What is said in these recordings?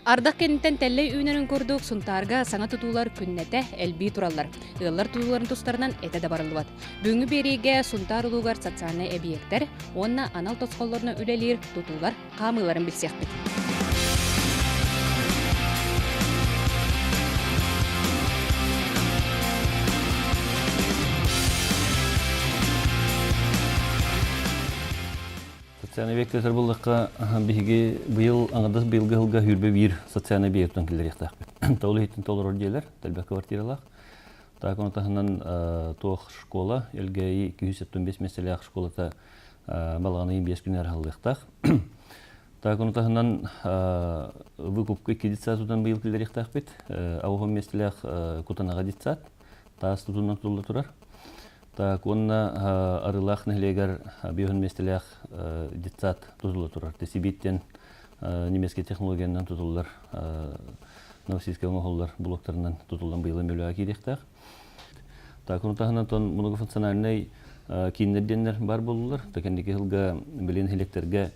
Ардақ кенттен тәллей үйнерін көрдік сұнтарға саңа тұтулар күннәті әлбей тұралар. Ұялар тұтуларын тұстарынан әті да барылуат. Бүгінгі береге сұнтар ұлуғар социальный объекттер, онна анал тосқолларына үлелер тұтулар қамыларын білсек бет. Социальный объекттер болдыққа биги быйыл аңадас быйылғы жылға хүрбе бир социальный объекттен келер яқтақ. Таулы хеттен толыр ордейлер, тәлбәк квартиралақ. Так оны тағынан тоқ школа, елгәйі 275 меселі ақ школата балғаны 25 күнер халдықтақ. Так оны тағынан выкупка кедитсатудан быйыл келер яқтақ бет. Ауған меселі ақ кутанаға дитсат, таас тұтуынан тұлы тұрар. Так, онна арылах нехлегер биоген местелях дитсат тузулы турар. Тесибиттен немецкий технологиянан тузуллар, Новосибирск оңоллар блоктарынан тузулдан быйла мөлөа кирехтах. Так, оны тахынан тон многофункциональный киндерденнер бар болулар. Такендеки хылга билен хелектерге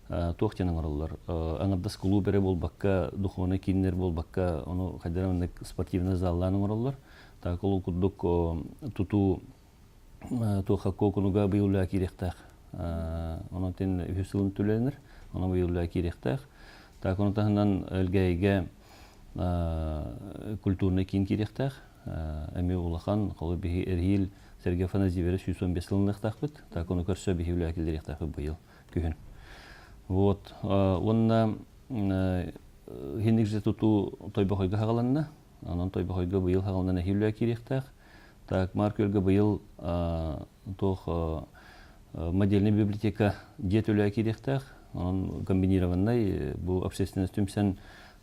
тоқтенен ораллар. Аңырдас клубере болбакка, духовный киндер болбакка, оны хайдарамындак спортивный залланын ораллар. Так, ол куддук туту Тоха кокунуга быйылла кирехтах. Онон тен хүсілін түленер, оны быйылла кирехтах. Так, оны тахынан әлгәйге культурный кин кирехтах. Әме улахан, қолы бихи әрхил Сергей Афанасьевич 115 жылынықтақ бит. Так, оны көрсө бихи үлі әкелдерехтақ быйыл күхін. Вот. Онна хендік же туту тойбақойға хағаланна. Онон тойбақойға быйыл хағаланна әхи үлі кирехтах. Так, Маркельга был модельная библиотека детуля кирехтах, он комбинированный, был общественный стюмсен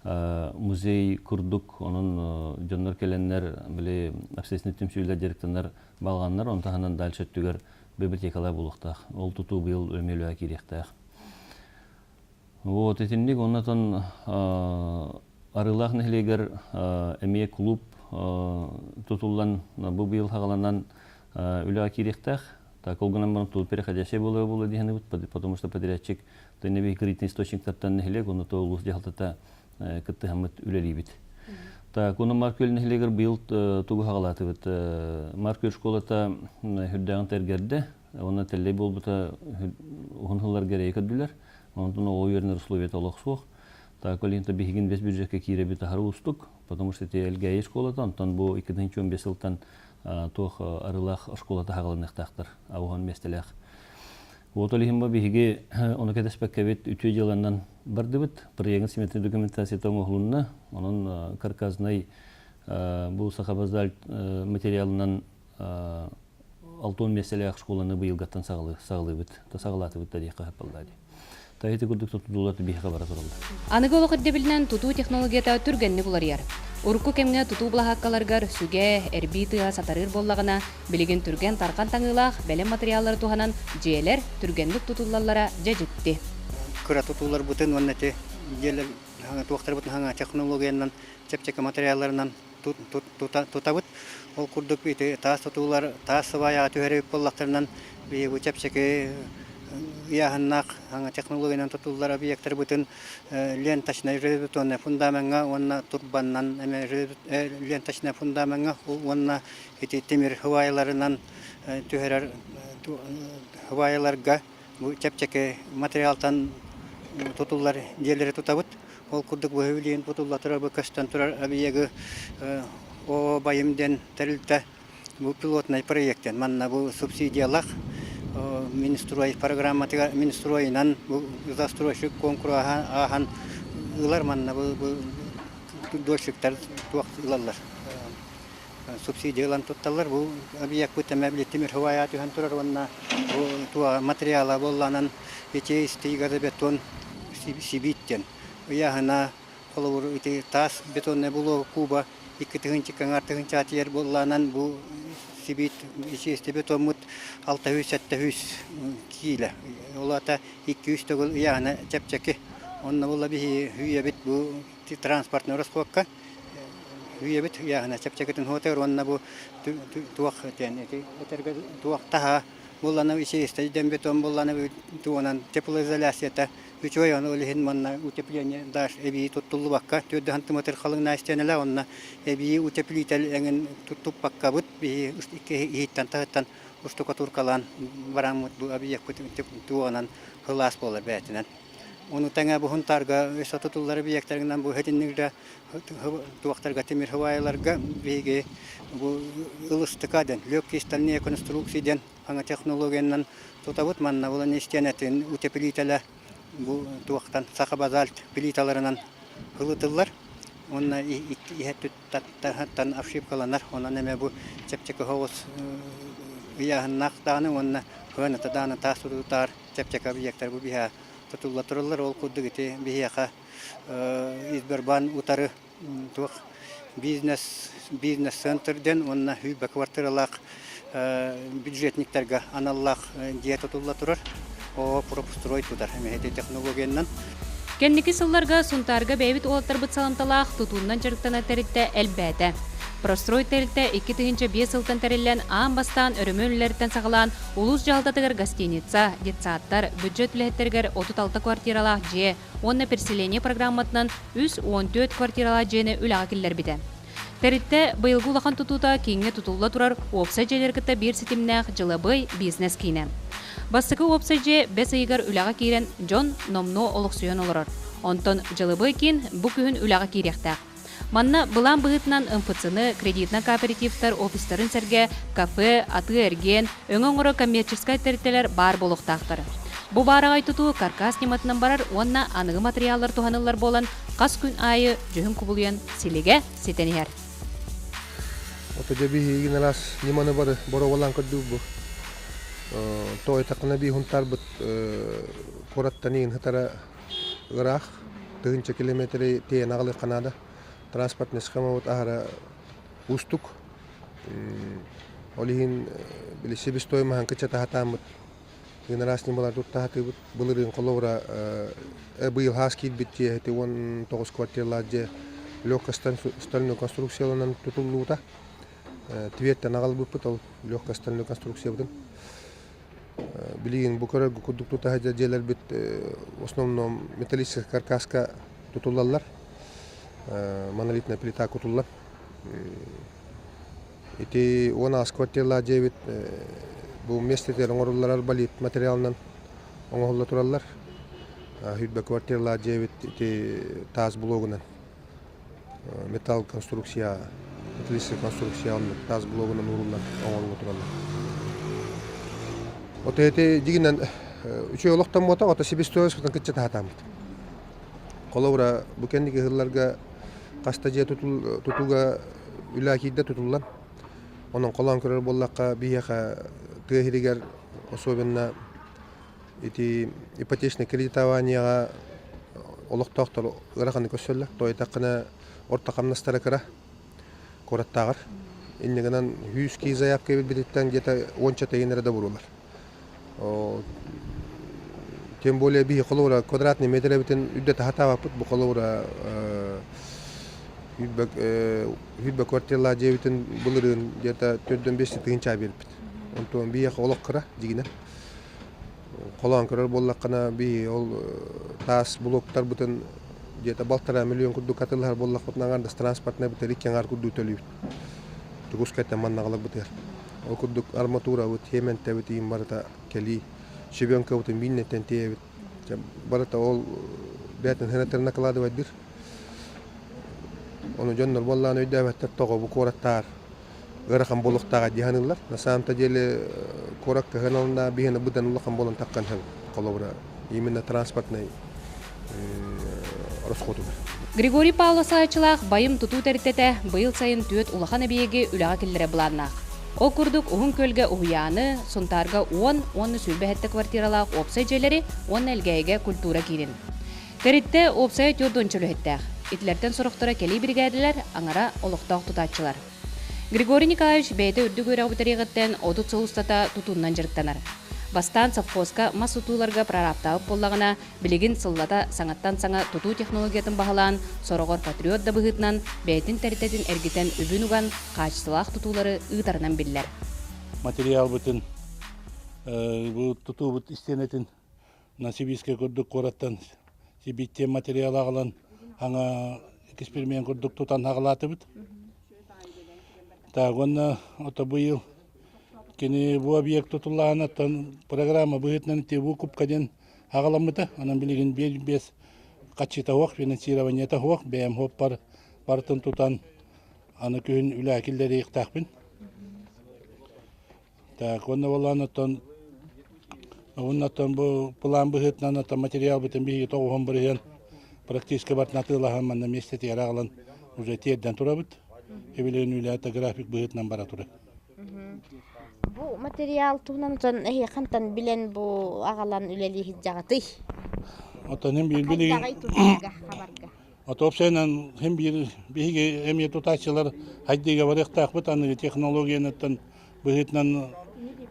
музей курдук, он джоннор келеннер были общественный стюмсюльдер директорлар балганнар, он таханан дальше түгер библиотекалар булуктах, ол туту был өмелюа кирехтах. Вот этинник оннан арылах нехлегер эмие клуб тутуллан бу быйыл хагаланан үлә кирехтах. Так, олгынан бана тул переходящий было дигән бит, потому что подрядчик төнеби кредитный источниктан нехлег, оны то улус дихалтата кытты хамыт үләли бит. Так, оны Маркель нехлегер быйыл тугы хагалаты бит. Маркель школата хүддәгән тергәрдә, оны телле булбыта хонхылар гәрәй кәдүләр. Онтон о yerner условия толоксук. Так, олинта бигин без бюджетке кире бит ахар устук, потому что те элгәй школата, онтон бу 2015 елдан тох арылах школата хагалыныктактыр, ауган местелях. Вот олихимба биге оны кәдеспәккә бит 3 еланнан барды бит, проектын сметный документация тоңоглунна, onun карказный бу сахабазаль материалынан 6 местелях школаны быйылгаттан сагылы бит, сагалаты бит тарихка хапалдады. Тайты күрдік тұтуларды бейхі қабара тұралды. Анығы олық өддебілінен тұту технологията түргенні бұлар ер. Урку кемге тұту бұлағаққаларғар сүге, әрбейтіға сатарыр боллағына, білеген түрген тарқан таңылақ, бәлем материаллары туғанан жиелер түргенлік тұтулалара жәжітті. Күрі тұтулар бұтын, оннәте елер туақтар бұтын хаңа технологиянан, чәпчекі материалларынан тұтабыт. Ол күрдік бейті таас тұтулар, таас сывая түхәрек боллақтарынан бейгі чәпчекі яһаннак аңа технологиянан тутуллар объекттер бүтүн ленточный редутонный фундаменга онна турбаннан ленточный фундаменга онна эти темир хвайларынан түһәрәр хвайларга бу чепчеке материалтан тутуллар жерлери тутабыт ол курдук бу хөвлиен тутуллар турар бу көстөн турар объеги о байымден терилте бу пилотный проекттен манна бу субсидиялак Министрой программа министройнан застройщик конкурс ахан ылар манна бу дольщиктер туак ылалар субсидиялан тутталар бу объект бүтәмәбле темир хвая тухан турар ванна бу туа материала болланан эти стигада бетон сибиттен яһана холовур ити тас бетонны було куба 2-тыгын чатер болланан бу сибит ичесте бетон 600-700 кило. Олата 200 төгүл яна чепчеки. Онна була би хүйе бит бу транспортный расходка. Хүйе бит яна чепчекетин хотер онна бу туак тен эти туак таха булана ичесте дем бетон булана туанан теплоизоляцията Üçoy onu ölehin manna utepleniye dar ebi tuttullu bakka tödde hantımatır kalın naistенеле onna ebi uteplitel engen tuttup bakka bут bi iki hittan tahtan ustukaturkalan baramut bu abi yakut tuanan hılas bolar betinden. Onu tanga bu huntarga esatutulları bir yaktarından bu hedinlikde tuaktarga temir havayalarga bege bu ılıstıkaden lökistalniye konstruksiden hanga teknolojiyadan tutabut manna olan istenetin uteplitele bu tuaktan sakabazalt plitalarından hılıtıllar. Onlar ihetü tattan afşip kalanlar. Ona neme bu çepçeki havuz viyahın naqtanı onna hına tadana tasuru tutar çepçeki bir yaktar bu biha tutulatırlar ol kuddu giti bihiyaka izberban utarı tuak business center'den onna hübe kvartiralak büdjetniklerge analak diye tutulatırır. O propustroy tudar hemehete teknologiyandan. Кенники сылларга сунтарга бэбит олаттар быт саламталаах тутуундан жарыктана теритте элбээте. Прострой теритте 2-5 сылтан терилен аан бастаан өрөмөлүлерден сагалаан улус жалдатыгар гостиница, детсааттар, бюджет үлэхеттергер 36 квартиралаах же, онна переселение программатынан 14 квартиралаах жене үлага киллер бите. Теритте быйылгы улахан тутуута кийинге тутулла турар опса желергите бир ситимнээх жылыбый бизнес кийне. Бастыкы опса же бес ыйгар үлага кирен Джон номно олуксуйон олорор. Онтон жылыбый кийин бу күһүн үлага кирехтаах. Манна былан быһытынан МФЦны, кредитна кооперативтар офистарын серге, кафе, аты эрген, өңөңөрө коммерческай терителер бар болуктаактар. Бу барагай тутуу каркас нематынан барар, онна аныгы материаллар туханылар болан кас күн айы жөһүн кубулуян силиге сетенихер. Ото жеби игинелас неманы бары боровалан коддубу. Той такна би хунтар бут кораттанин хатара грах 3 километри те нагалы канада транспортный схема вот ахара устук олихин били себестоимость ханкачата хатамут генерасни балар тут тахаты булырын коловра быйыл хаскит битте те он 9 квартирларже лёгкая стальной конструкцияларынан тутулуута Тветте нагал буппут ол лёгкая стальной конструкция бутун. Билигин бу көрөгө кудукту тахажа жерлер бит в основном металлическая каркаска тутулалар. Монолитная плита кутуллар. Эти 11 квартиралар жебит бу местетер оңорлар балит материалынан оңолла тураллар. Хүтбе квартиралар жебит эти таз блогунан металл конструкция металлическая конструкция таз блогунан уруллар оңолла тураллар. Вот эти дигинен үчөө олоктон бота ото себестоюсунан кытча таатамыт. Коловра бу кендиги хырларга каста же тутулга үлакийде тутуллар. Онун колон көрөр боллакка бияка тыгыригер особенно эти ипотечный кредитованияга олоктоктор ыраканы көсөллөр. Тойтакына орта камнастара кыра кораттагыр. Иннегенен 100 кий заявка билбиттен где-то 10 тегенерде бурулар. Тем более би колора квадратный метр битен үддө хатаба пут бу колора хүтбе квартиралар жебитин булырын где-то 4-5 тыгынча берипт. Онтон би колоккыра дигине. Колон көрөр боллаккана би ол тас блоктар бутын где-то 1,5 миллион кудду катылар боллаккытнаганда транспортный бутер икеңар кудду төлөйт. Тугускайта маннагалак бутер. Ол куддук арматура вот хементе бит им барата кели шебенка вот миннетен те барата ол бетен хенетер накладывать бир. Оны жоннор болланы өйдөбөттөр того бу кораттар гыракан болуктага жаһанылар. На самом деле коракка ханална бихена будан улакан болон таккан хан колобра именно транспортный расходу. Григорий Павлов сайчылах байым тутуу теритете быйыл сайын түөт улахан эбиеги үлага киллере буланнак. Ол курдук уһун көлгө уяны, сунтарга 10 сүлбэхетте квартиралаах опсай желери 10 элгейге культура кирин. Теритте опсай төрдөн чөлөһеттэх. Итлерден сорохтора кели бригадалар аңара олуктаак тутаачылар. Григорий Николаевич бейте үрдү көрөг битеригеттен одут соустата тутуннан жырыктанар. Бастан совхозга мас утууларга прораптаап боллагына билигин сыллата саңаттан саңа тутуу технологиятын баһалаан сорогор патриот да быһытынан бейтин теритетин эргитен үбүнуган качсылаах тутуулары ыытарынан биллер. Материал бүтүн бу тутуу бут истенетин Насибиске көрдік қораттан сибиттен материал ағылан аңа эксперимент көрдік тұтан ағылаты бұд. Так, онна ота бұйыл кені бұ объект тұтылағын аттан программа бұғытнан те бұ күпкаден ағаламыды. Анан білеген бес қатшыта оқ, финансирование та оқ, бәйім хоп бартын тұтан аны күйін үлі әкелдері иқтақпын. Так, онна болған аттан Оннаттан бұл план бұғытнан аттан материал бұтын бігі тоғығын бұрыған практически бартын атылаған манна месте тер ағылан уже терден тұра бұд. Эбелен үлі атта график бұғытнан бара тұра. Бұл материал туғынан ұтын қантан білен бұл ағалан үлелі хиджағаты? Оттан hem bir bilegen Қайдағай тұтынға қабарға? Otopsiyayla hem bir bihi emniyet tutakçılar haddege var iqtaq anı teknologiyanın бұғытнан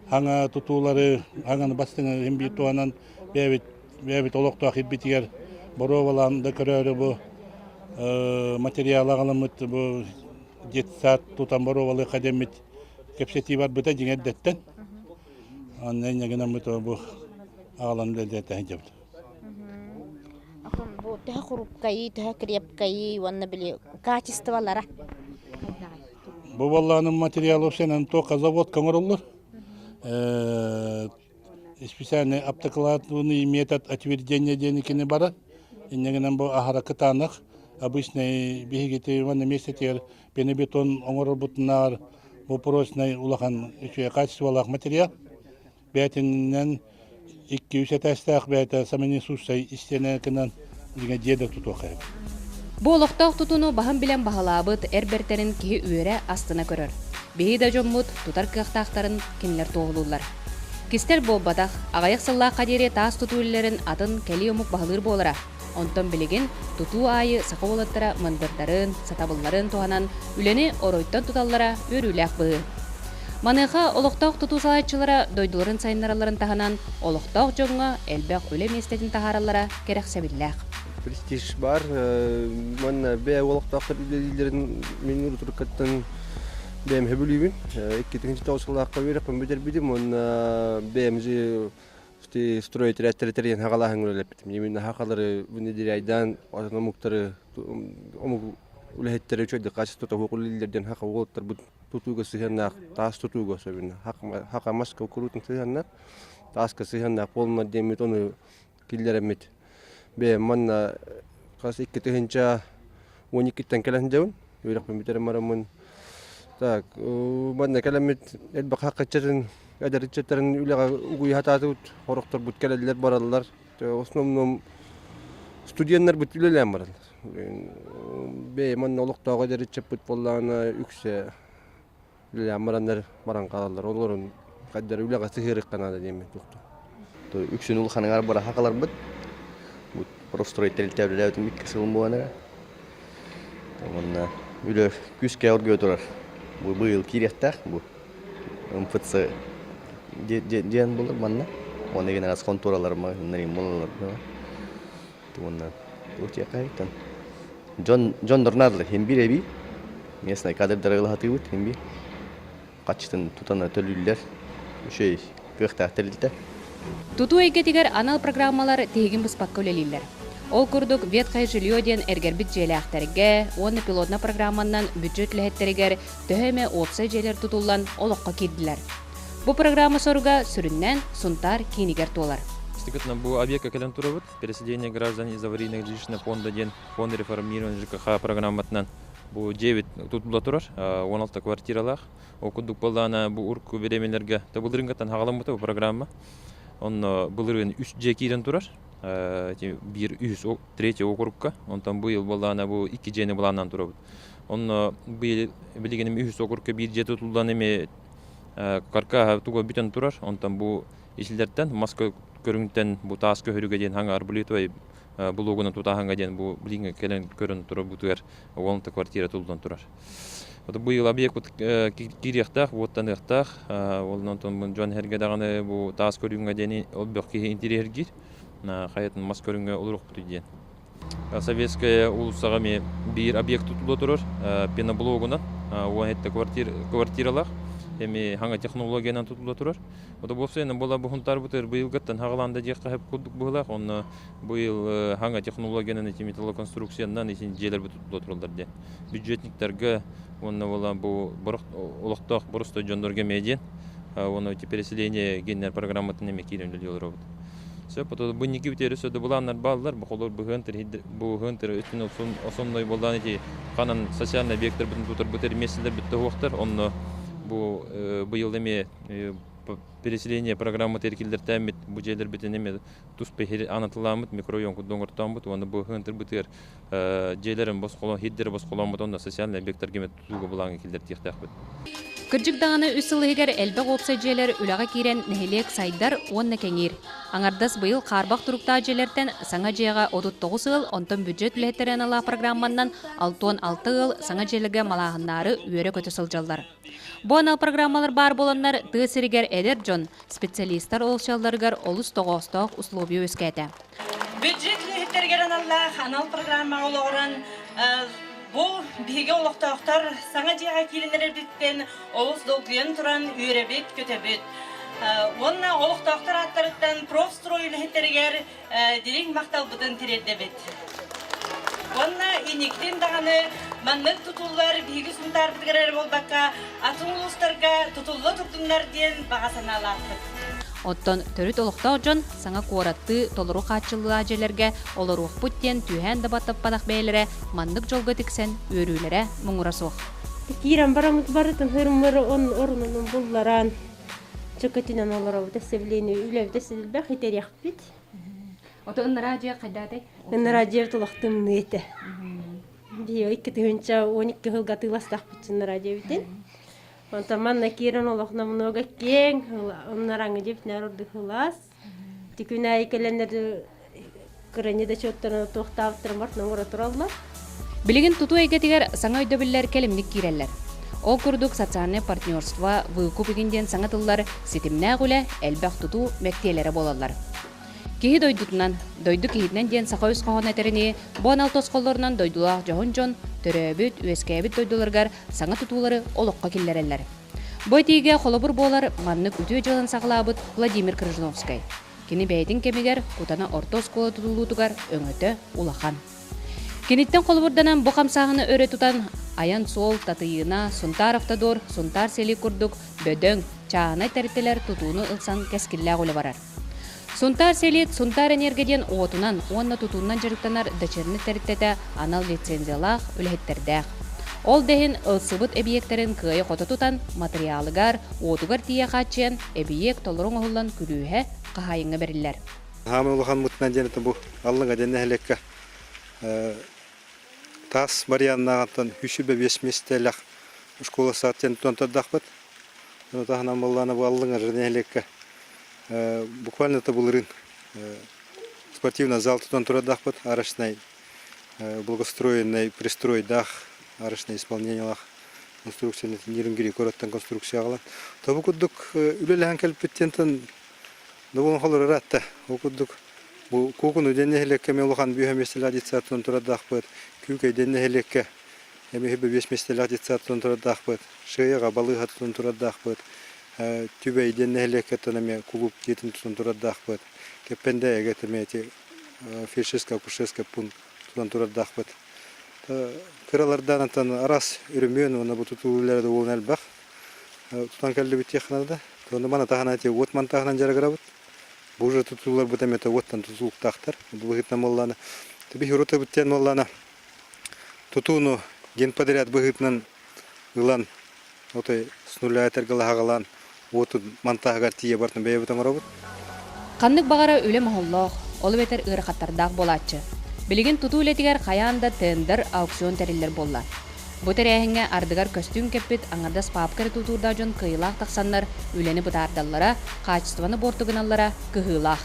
Hanga tutuları, hanga bastığını hem bir tuanan bebet olukta hizbetiyer borovalan da körüyor bu materyal ağlamıt bu 7 saat tutan borovalı kademit kepseti var bu da cineddetten. Annen yagına mı bu ağlan lezzetli hicab. Akın bu daha kurup kayı, daha kriyap kayı, vanna bile kaçıstavalara. Bu vallahanın materyal opsiyanın toka zavod kanır olur. Специальный обтекладный метод отведения денег бара. Иннегенен бу ахаракы танық. Обычный бегети ванна месте пенобетон оңор бутнар бу прочный улахан еще качестволық материал. Бәтіннен 200 тәстәк бәті самени сусай истене кынан деген деді тұтуқай. Бу олохтоох тутуну баһын билен баһалаабыт эрбертерин киһи үөрэ астына көрөр. Биһи да жоммут тутар кыахтаахтарын кинилер туоғулуулар. Кистер болбатах агаяк сыллаах кадери таас тутуулерин атын кели омук баһылыр буолара. Онтон билигин тутуу аайы сака болаттара мындырдарын, сатабылларын туһанан үлени оройтон туталлара өрүүлээх быһы. Маныха олохтоох тутуу салаачылара дойдуларын сайыннараларын таханан олохтоох жоңга элбэх үле местетин тахараллара керексебиллээх. Престиж бар, манна бе олықтақтар үйлерін менің тұрқаттан бәйім хөбілейбін. Еккетіңінші тауысқылаққа веріқпін бөтер бедім, онна бәйімізі строить рәттері хағалағын өлелеп бітім. Емін хақалары бүнедері айдан, омуқтары, омуқ үләхеттері чөйді қасы тұта оқыл үйлерден хақа олықтар бұд тұтуға сығаннақ, таас тұтуға сөбін. Хақа маска құрутын сығаннақ, тааска сығаннақ болма демет, оны келдерәмет. Бе манна кас 2-тыгынча 12-тен келен жабын. Үйрек пен битерем марамын. Так, манна келемет элбак хаккачатын, адарчаттарын үлега угуй хататып, хороктор бут келелер баралар. Основном студенттер бут үлелем баралар. Бе манна олуктага адарчап бут боллана үксе үлелем барандар баран калалар. Олорун каддар үлега сыгырык канада деме тукту. То үксүн улханыңар бара хакалар бут. Простроитель тәбіләудің миккесі болмағаныға. Онна үлі күске өргөй тұрар. Бұл бұйыл керектәк, бұл МФЦ ден болыр манна. Оны еген ағас конторалар ма, нәрейін болалар. Онна өте қайықтан. Джон Дорнарлы, хембір әбі. Местный кадрдар ғылғаты өт, хембір. Қатшытын тұтана төлілілер. Үшей көқтәк тәрілді. Туту эйгетигер анал программалар тегин буспакка үлелилер. Ол курдук ветхое жилье ден эргербит желяхтерге, оны пилотна программанан бюджет лехеттеригер төһөмө опса желер тутуллан олоққа кирдилер. Бу программа соруга сүрүннен сунтар кинигер туолар. Стыкатна бу объект келен турабыт, переселение граждан из аварийных жилищных фонда ден фонд реформирования ЖКХ программатынан бу 9 тутула турар, 16 квартиралах. Окудук болдана бу урку беремелерге табылдырынгаттан хагаламыта бу программа. Он былырын 3 жекирен турар. Bir üs tretий округка, он там был балана бу 2 жени баланан турабыт. Он был билигеним үс округка бир же тутулдан эме карка туга бүтөн турар. Он там бу ишилдерден Москва көрүнгтен бу таас көһөрүгө ден хаңа арбулитовай блогуна тутаханга ден бу билинге келен көрүн турар бутугар 10 квартира тулдан турар. Вот был объект вот кирехтах, вот танехтах, он там Джон Хергедаганы бу таас көрүнгө ден объектке интерьергит. На хаятын маскөрүнгө олурук бүтүден. Советская улусагами бир объект тутулу турар, пеноблогунан, уахетте квартиралах. эми хаңа технологиянан тутула турар. Ода болса эне бола бухунтар бутер быйылгаттан хагаланда жекка хеп кудук булак, онно быйыл хаңа технологиянан эти металлоконструкциянан эти желер тутула туралдар де. Бюджетниктерге онно бола бу улуктак бурустой жондорго медиен, онно эти переселение генер программатын эме кирендел жолор. Все, потом бунники битерүсө да буланнар балдар, бу хынтер өтүн основной болдан эти канан социальный объекттер бүтүн тутур бутер меселер бүтө уктар, онно бу быйыл эме переселение программа теркилдер тәмит бу жерлер бүтүн эме туспе анатыламыт микрорайон доңгортамыт, онно бу хынтер бутер жерлерин босколон хиддер босколонмут, онно социальный объекттерге тутууга булан килдер тиктакбыт. Кыржык дағаны үсілігер әлбәқ опса желер үліға керен нәхелек сайдар онна кәңер. Аңардас бұйыл қарбақ тұрықта желерден саңа жеға 39 ыл, онтон бюджет үлеттерен ала программаннан 6-6 ыл саңа желіге малағыннары үйері көті сылжалдар. Бұ анал программалар бар боланлар тығысырігер әдер жон, специалисттар олшалдарығар олыс тоғыстық условия өскәді. Бюджет үлеттерген анал программа олығырын бұл биге олықтақтар саңа жеға келінер біттен олыс долгыен тұран үйребет көтебет. Онна олықтақтар аттарыттан профстрой үлеттергер дерек мақтал бұдын тіреддебет. Онна инектен дағаны маннық тұтулар биге сұнтар бұдығырар болбаққа атын ұлыстарға тұтулы тұқтыңдар ден бағасына алаттық. Оттон төрүт олуқтау жон саңа қуаратты толыру қатшылы ажелерге олар оқпыттен түйән дабаттап падақ бәйлері мандық жолға тіксен өрілері мұңыра соқ. Киран барамыз барытын хырмыры он орнының бұлларан чөкетінен олар өтесевлені үләвді сілбәқ етер яқпет. Оты ұннара жия қайдады? Ұннара жия тұлақтың еті. Био 2-12 ғылға тыластақ бүтін ұннара жия бітін. Манна киран олохна много кең, оннараңы деп нәрді хылас. Тикүнә икеленер кранеда чоттан тоқтавтыр мартның ора туралла. Билигин туту әйгетигер саңа өйдөбілләр келімдік киреллер. О күрдік социальный партнерство выкуп егінден саңа тыллар сетімнә гүлі әлбәқ туту мәктелері болалар. Кихи дойдутынан, дойду кихиднен ден сақа өз қоған әтеріне, буанал тосқолларынан дойдулақ жоғын жон, төрөбіт, өскәбіт дойдуларғар саңа тутулары олыққа келлерелер. Бой тиге холобур болар маннык үтіе жылын сақылабыт Владимир Крыжновскай. Кені бәйдің кемегер кутана орто скола тутулутугар өңөті улахан. Кенеттен холобурданан бұқам сағыны өрі тұтан аян сол татыйына Сунтар автодор, Сунтар сели күрдік, бөдөң, чағанай тәріттелер тутуыны ылсан кәскілләғ олы барар. Сунтар селит, Сунтар энергеден оотунан, онна тутуннан жарықтанар дәчеріні тәріттеті анал лицензиялақ үләхеттердәқ. Ол дәхін ылсыбыт әбиектерін күйе қоты тұтан материалыгар, оотугар тия қатчен әбиек толырың оғылан күлуге қағайыңы берілер. Хамы ұлыған мұтынан денеті бұл аллыңа дене әлекке тас барияннағантан 3-5 местелек школа сағаттен тұнтадақ бұд. Тағынан болғаны бұл аллыңа дене әлекке. Буквально это был рынок. Спортивный зал тут он турадах под арочный, благоустроенный пристрой дах, арочное исполнение лах, конструкция на Нирингири, короткая конструкция гала. То букудук үлелеген кәлпеттен доволен холор ратта. Букудук бу кукуну денне хелекке мелухан бүйе местелер дитсатун турадах под, күкей денне хелекке эми хебе 5 местелер дитсатун турадах под, шеяга балыга тун турадах под. Түбәй денне хелекке тонаме клуб детин тун турадах под. Кепенде эгетемети фельдшерская акушерская пункт тун турадах под. Кыралардан антан арас үрүмөн уна бу тутулууларды болун албак. Тутан келди бит технада. Тоны мана таханати отман таханан жарагырабыт. Бу же тутулуулар бу темете оттан тутулук тахтар. Бу гытна молланы. Теби хурута биттен молланы. Тутуну генподряд быгытнан ылан отой с нуля этергала вот мантагар тие бартын бейбетен робот. Каннык багара үле махоллох, ол бетер ырыхаттардак болатчы. Билигин туту үлетигер каянда тендер аукцион териллер болла. Бу терәһиңе ардыгар костюм кеппит аңардас папкар тутурда жон кыйлах таксаннар үлени бутардаллара, качестваны бортугыналлара кыһылах.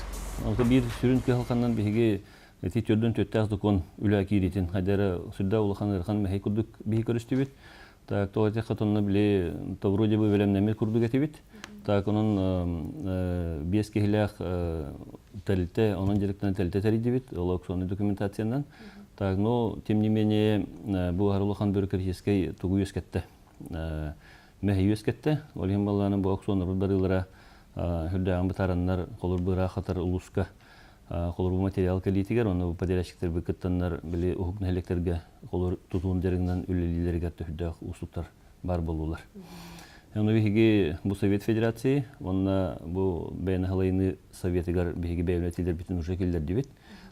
Алты бир сүрүн кыһалкандан биһиги эти төрдөн төттәс докон үлә киритин хадара сүрдә улахан ырхан мәһи кудук биһи көрүстүбит. Так, то эти хатонны биле то вроде бы велемнеме курдук этибит. Так, онун бес кехилях телте, онун директен телте теридибит, аукционный документациянан. Так, но тем не менее бу Харулахан бюрократический тугуюс кетте. мәхейес кетті. Олеген балланы бұл оксонар барылыра хүрдәғын бұтараннар қолыр бұра қатар ұлысқа қолыр бұл материал кәлейтігер, оны подрядчиктер бұкыттаннар біле ұхық нәлектерге қолыр тұтуын жеріңнен үлелілерге хүрдәғ ұсықтар бар болулар. Оны бігіге бұл Совет Федерации, оны бұл бәйіні халайыны Советігер бігіге бәйінетілер бітін ұжа келдер дейбет.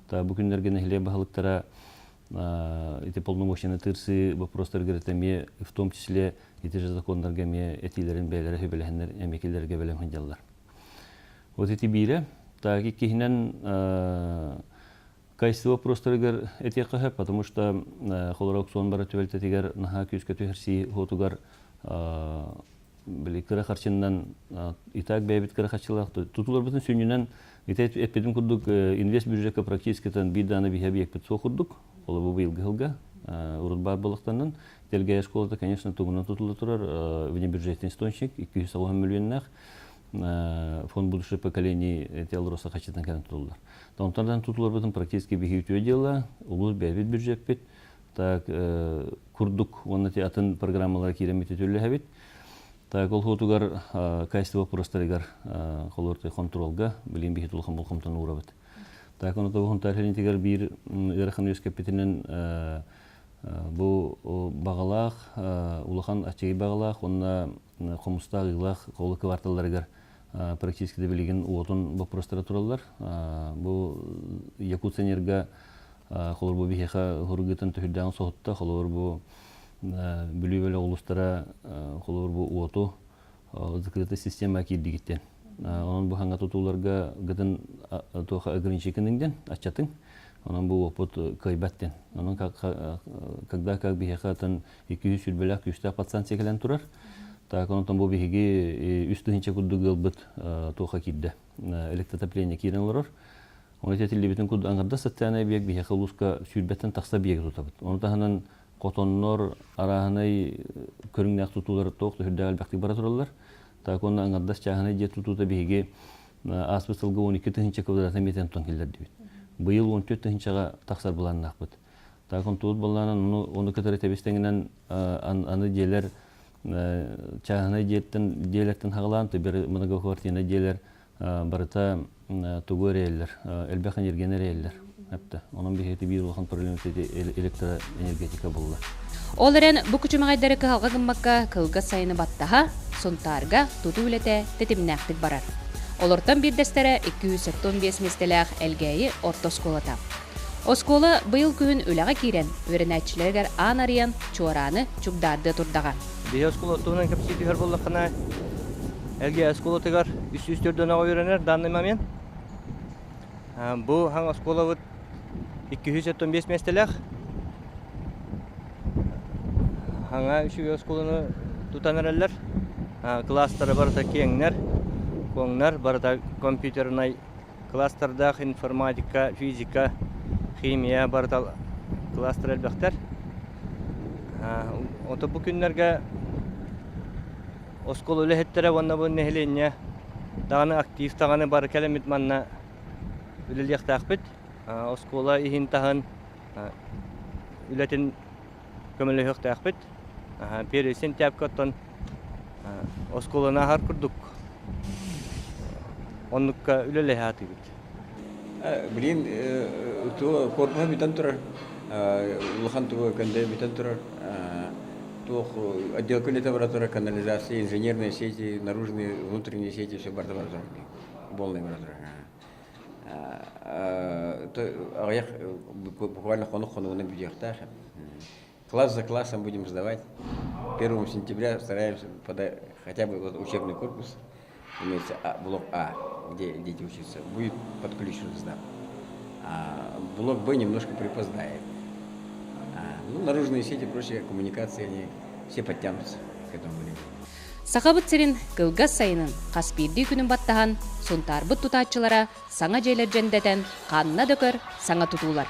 Бұл күндерге нәхіле бағылықтара эти полномочия тырсы вопростар геретеме, в том числе эти же закондарга ме этилерин бәйләре хөбеләһеннәр әмекеләргә белән хәнҗаллар. Вот эти бире, так и киһинән кайсы вопростарга эти каһа, потому что холорок сон бара төбәлтә тигәр наһа күскә төһәрси хотугар билек харчыннан итак бәйбит карахачылар тутулар бөтен сүннән итә эпидем курдук инвест бюджетка практически тан биданы бихәбиек бит сохурдук. Ол бу быйыл гылга урут бар булыктаннан Телгая школада, конечно, тугунан тутулы турар, внебюджетный источник, 200 миллионнах, фонд будущего поколений Телроса хачетан кән тутулар. Тонтардан тутулар бутын практически бихиютуя дела, улус бәйбит бюджет бит, так курдук, он эти атын программалар киремет өтөлі хәбит, так ол хотугар качество вопростарыгар холорты контролга, билин бихитулхан булхамтан урабыт. Так он это вон тархелин тигар бир ирхан юс капитанен бу багалах улахан ачыгы багалах онна комустагылах колы кварталларыгар практически билеген отун вопростары тураллар. Бу Якутсенерга холор бу бихеха хургытын төһүдән сохтта холор бу бүлүбеле улустара холор бу оту закрытая система кирдигиттен. Onun bu hangi tutularga gidin toha ограничениялден açatın. Onun bu oput kaybetten. Onun когда как бихехатан 200 сүрбелек 100 пациент секелен турар. Так onun bu бихеге üstünçe кудугыл бит тоха кидде. Электротопление кирен олар. Оны тетилли битен куд аңгырда саттана биек бихеха луска сүрбеттен такса биек тутабыт. Оны таханан котоннор араханай көрүңнәк тутулар ток хүрдәл бакты бара туралар. Так он аңгырдас чаханы же тутута биге аспиталга 12 тыгынча квадрат метр тон келдер дибит. Быйыл 14 тыгынчага таксар буланнак бит. Так он тут буланан оны кетер тебестеңнен аны делер чаханы жеттен делерден хагаланты бир многоквартирный делер барыта тугореллер, элбехан ергенереллер. Хәтта onun бихети бир улхан проблемасы электроэнергетика булды. Оларен бу күчүмәгәйдәре калга гыммакка кылга сайыны баттаха, сонтарга тутулете тетимнәктик барар. Олортан бир дәстәре 215 местеләх элгәйи орта школата. Оскола быйыл күн үләгә кирен, өренәчләргә анарыян чораны чугдарды турдага. Бия школа туган капсити һәр буллыкына элгәй школа тигәр 304 өйрәнер данный момент. Бу һәң школа 215 местеләх. Аңа үшү школаны тутанарлар. Класстары барда кеңнәр, коңнар барда компьютерный класстарда информатика, физика, химия барда класстар әлбәттер. Ото бу көннәргә школа үләһеттерә ванна бу нәһленне даны актив таганы бар кәлемит манна үләлек тахбит. Школа иһин таһан үләтен көмөлө хөх тахбит. Пересен тәпкәттән осколына һәр күрдүк. Оннукка үлеле хаты бит. Блин, то корпуха битен турар. Улахан туга кенде битен турар. То отдел лаборатория, канализации, инженерные сети, наружные, внутренние сети, все барда барда. Полный барда. То я буквально хону на бюджетах. Класс за классом будем сдавать. 1 сентября стараемся подать хотя бы вот учебный корпус, имеется блок А, где дети учатся, будет подключен сдав. А блок Б немножко припоздает. Наружные сети, прочие коммуникации, они все подтянутся к этому времени. Сахабыт серин кылга сайынын каспирди күнүн баттахан сунтарбыт тутаатчылара саңа жейлер жендетен канна дөкөр саңа тутуулар.